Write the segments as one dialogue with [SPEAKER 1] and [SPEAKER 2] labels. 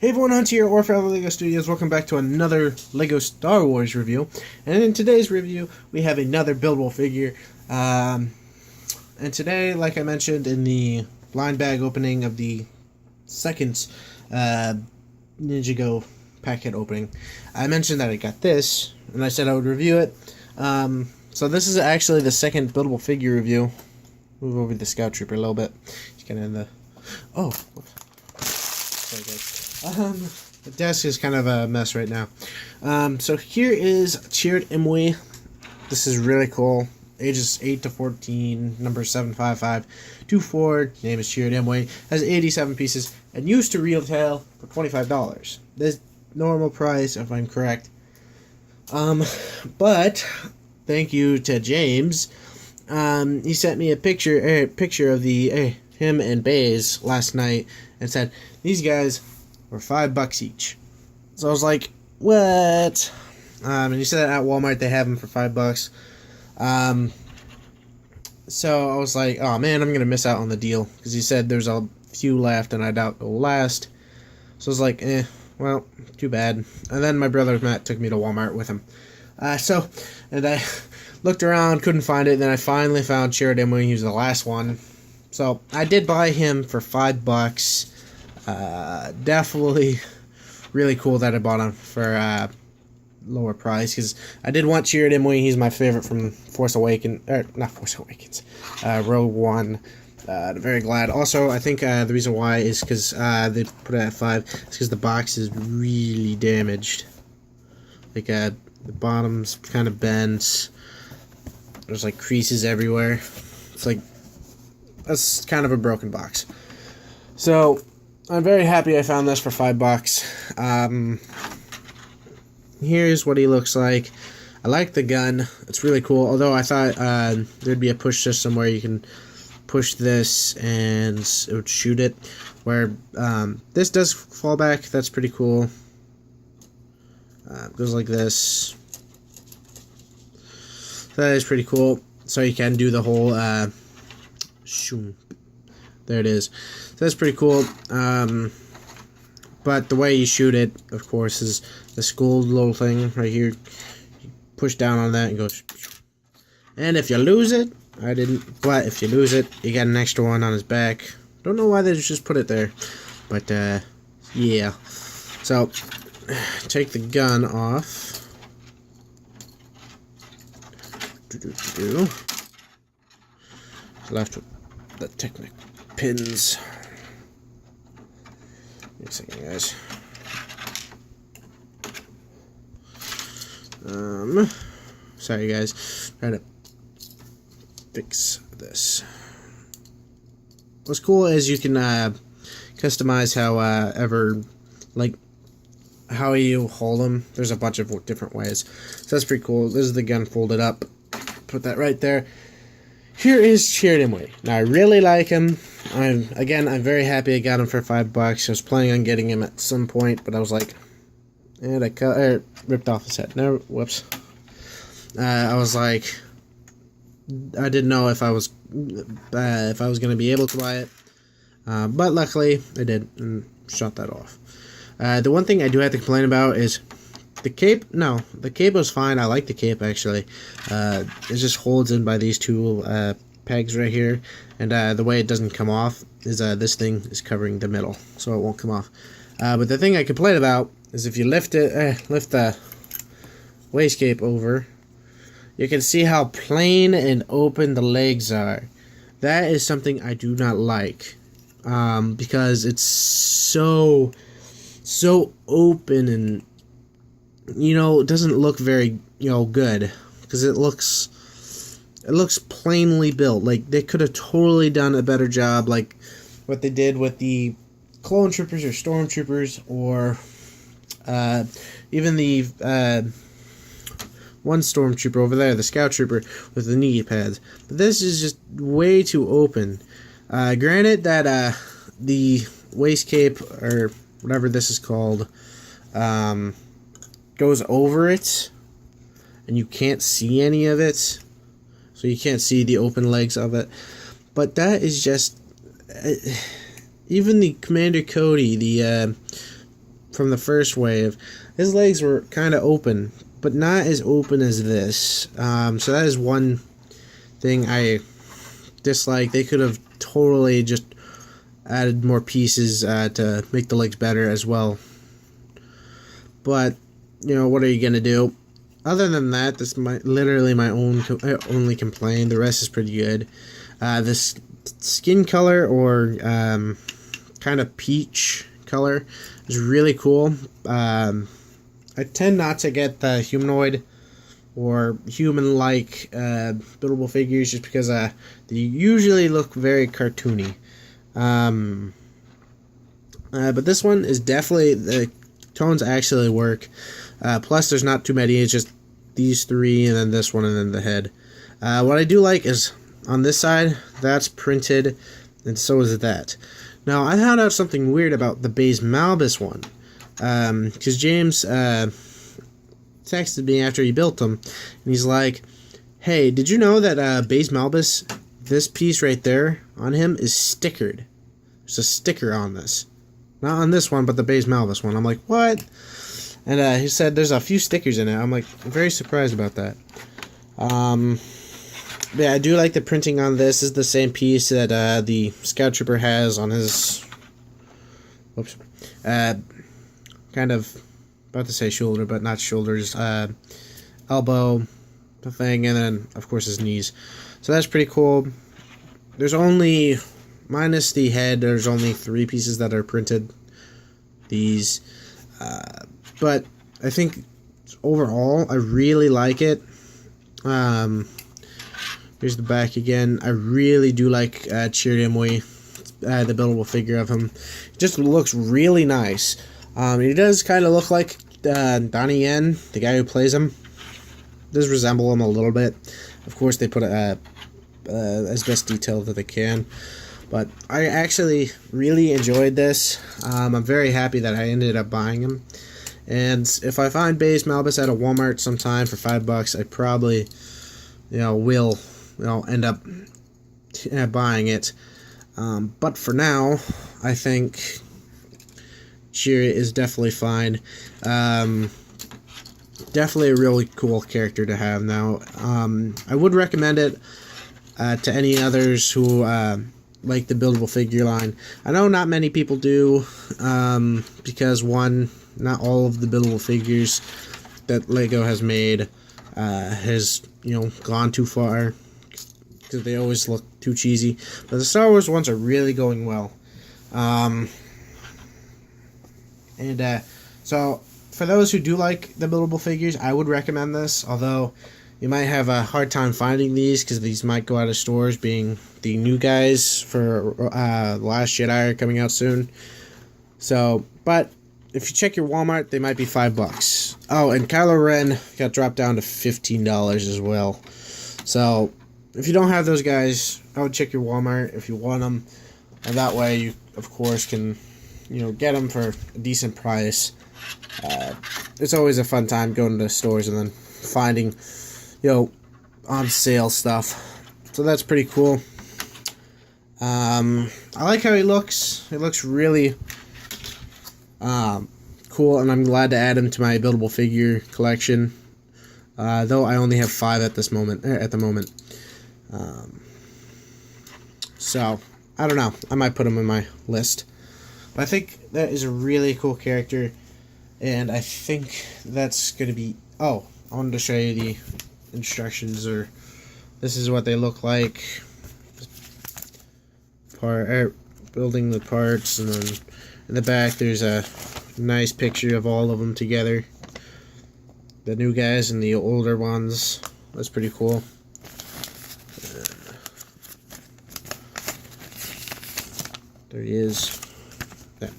[SPEAKER 1] Hey everyone, Hunt here, or fellow LEGO Studios. Welcome back to another LEGO Star Wars review. And in today's review, we have another buildable figure. And today, like I mentioned in the blind bag opening of the second Ninjago packet opening, I mentioned that I got this, and I said I would review it. So this is actually the second buildable figure review. Move over the Scout Trooper a little bit. He's kind of in the... Oh! Sorry guys. The desk is kind of a mess right now. So here is Chirrut Imwe. This is really cool. Ages 8 to 14, number 75524. Name is Chirrut Imwe. Has 87 pieces and used to retail for $25. This normal price, if I'm correct. But thank you to James. He sent me a picture of the him and Baze last night and said these guys were $5 each. So I was like, what? And he said at Walmart they have them for $5. So I was like, oh man, I'm gonna miss out on the deal, because he said there's a few left and I doubt it'll last. So I was like, well, too bad. And then my brother Matt took me to Walmart with him. And I looked around, couldn't find it. Then I finally found Chirrut Imwe. He was the last one. So I did buy him for $5. Definitely really cool that I bought him for lower price, because I did want Chirrut Imwe. He's my favorite from Rogue One. Very glad. Also, I think the reason why is because they put it at $5. It's because the box is really damaged. Like the bottom's kind of bent. There's like creases everywhere. It's like that's kind of a broken box. So I'm very happy I found this for $5. Here's what he looks like. I like the gun. It's really cool. Although I thought there'd be a push system where you can push this and it would shoot it. Where this does fall back. That's pretty cool. It goes like this. That is pretty cool. So you can do the whole shoom. There it is. So that's pretty cool. But the way you shoot it, of course, is this gold little thing right here. You push down on that and goes. And if you lose it, I didn't, but if you lose it, you got an extra one on his back. Don't know why they just put it there, but yeah. So take the gun off. Left with the Technic pins. Wait a second, guys. Sorry, guys. Trying to fix this. What's cool is you can customize how you hold them. There's a bunch of different ways, so that's pretty cool. This is the gun folded up. Put that right there. Here is Chirrut Imwe. Now I really like him. I'm very happy I got him for $5. I was planning on getting him at some point, but I was like, and I ripped off his head. No, whoops. I was like, I didn't know if I was gonna be able to buy it, but luckily I did and shot that off. The one thing I do have to complain about is the cape. No, the cape was fine. I like the cape actually. It just holds in by these two pegs right here, and the way it doesn't come off is this thing is covering the middle, so it won't come off. But the thing I complain about is if you lift the waist cape over, you can see how plain and open the legs are. That is something I do not like, because it's so open, and it doesn't look very good, because it looks plainly built. Like they could have totally done a better job, like what they did with the clone troopers or stormtroopers, or even the one stormtrooper over there, the scout trooper with the knee pads. But this is just way too open. Granted that the waist cape, or whatever this is called, goes over it, and you can't see any of it, so you can't see the open legs of it. But that is just even the Commander Cody, the from the first wave, his legs were kind of open, but not as open as this. So that is one thing I dislike. They could have totally just added more pieces to make the legs better as well. But, you know, what are you going to do? Other than that, this is literally my only complaint. The rest is pretty good. This skin color, or kind of peach color, is really cool. I tend not to get the humanoid or human-like buildable figures just because they usually look very cartoony. But this one is definitely, the tones actually work. Plus, there's not too many. It's just these three, and then this one, and then the head. What I do like is on this side, that's printed, and so is that. Now, I found out something weird about the Base Malbus one, because James texted me after he built them, and he's like, "Hey, did you know that Base Malbus, this piece right there on him is stickered? There's a sticker on this, not on this one, but the Base Malbus one." I'm like, "What?" And he said there's a few stickers in it. I'm like, very surprised about that. Yeah, I do like the printing on this. This is the same piece that the Scout Trooper has on his, whoops, kind of, about to say shoulder, but not shoulders, elbow, the thing, and then, of course, his knees. So that's pretty cool. There's only, minus the head, there's only 3 pieces that are printed. These, but I think overall, I really like it. Here's the back again. I really do like Chirrut Imwe, the buildable figure of him. It just looks really nice. He does kind of look like Donnie Yen, the guy who plays him. Does resemble him a little bit. Of course, they put as best detail that they can. But I actually really enjoyed this. I'm very happy that I ended up buying him. And if I find Base Malbus at a Walmart sometime for $5, I probably, will, end up buying it. But for now, I think Chirrut is definitely fine. Definitely a really cool character to have now. I would recommend it to any others who like the buildable figure line. I know not many people do, because one, not all of the buildable figures that LEGO has made has, gone too far, because they always look too cheesy. But the Star Wars ones are really going well. So for those who do like the buildable figures, I would recommend this, although you might have a hard time finding these because these might go out of stores, being the new guys for The Last Jedi are coming out soon. So, but if you check your Walmart, they might be $5. Oh, and Kylo Ren got dropped down to $15 as well. So, if you don't have those guys, I would check your Walmart if you want them. And that way, you, of course, can, get them for a decent price. It's always a fun time going to stores and then finding, on sale stuff. So that's pretty cool. I like how he looks. It looks really cool, and I'm glad to add him to my buildable figure collection. Though I only have 5 at the moment. So I don't know. I might put him in my list. But I think that is a really cool character, and I think that's gonna be. Oh, I wanted to show you the instructions, or this is what they look like. Building the parts, and then in the back there's a nice picture of all of them together. The new guys and the older ones. That's pretty cool. There he is. There.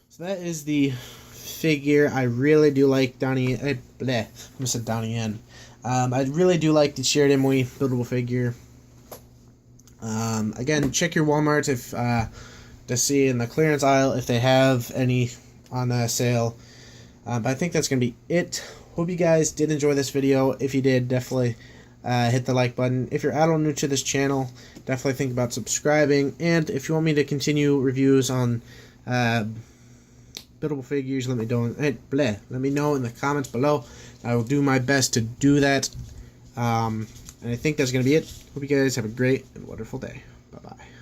[SPEAKER 1] So that is the figure. I really do like Donnie. I almost said Donnie Yen. I really do like the Chirrut Imwe buildable figure. Again, check your Walmart if to see in the clearance aisle if they have any on sale. But I think that's gonna be it. Hope you guys did enjoy this video. If you did, definitely hit the like button. If you're at all new to this channel, definitely think about subscribing. And if you want me to continue reviews on buildable figures, let me know. Let me know in the comments below. I will do my best to do that. And I think that's going to be it. Hope you guys have a great and wonderful day. Bye-bye.